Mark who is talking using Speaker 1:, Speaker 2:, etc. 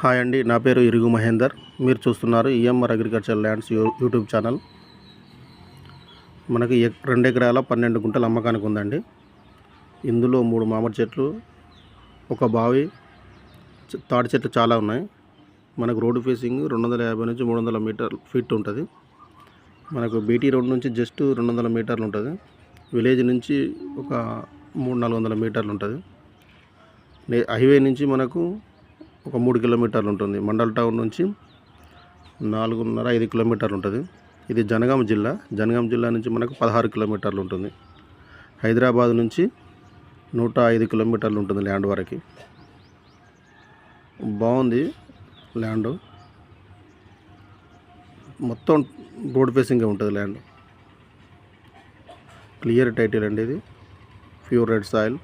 Speaker 1: Hi అండి, నా పేరు ఇరుగు మహేందర్. మీరు చూస్తున్నారు EMR agriculture lands YouTube channel. మనకి 2 ఎకరాల 12 గుంటల అమ్మకానికి ఉందండి. ఇందులో 3 మామిడి చెట్లు, ఒక బావి, తాడి చెట్లు చాలా ఉన్నాయి. మనకు రోడ్డు ఫేసింగ్ 250 నుంచి 300 ఫీట్ ఉంటుంది. మనకు బీటీ రోడ్ నుంచి జస్ట్ 200 మీటర్లు ఉంటుంది. విలేజ్ నుంచి ఒక 300-400 మీటర్లు ఉంటుంది. హైవే నుంచి మనకు ఒక 3 కిలోమీటర్లు ఉంటుంది. మండల్ టౌన్ నుంచి 4.5 కిలోమీటర్లు ఉంటుంది. ఇది జనగాం జిల్లా నుంచి మనకు 16 కిలోమీటర్లు ఉంటుంది. హైదరాబాద్ నుంచి 105 కిలోమీటర్లు ఉంటుంది ల్యాండ్ వరకు. బాగుంది ల్యాండ్, మొత్తం రోడ్ ఫేసింగ్ ఉంటుంది ల్యాండ్. క్లియర్ టైటిల్ అండి, ఇది ప్యూర్ రెడ్ సాయిల్.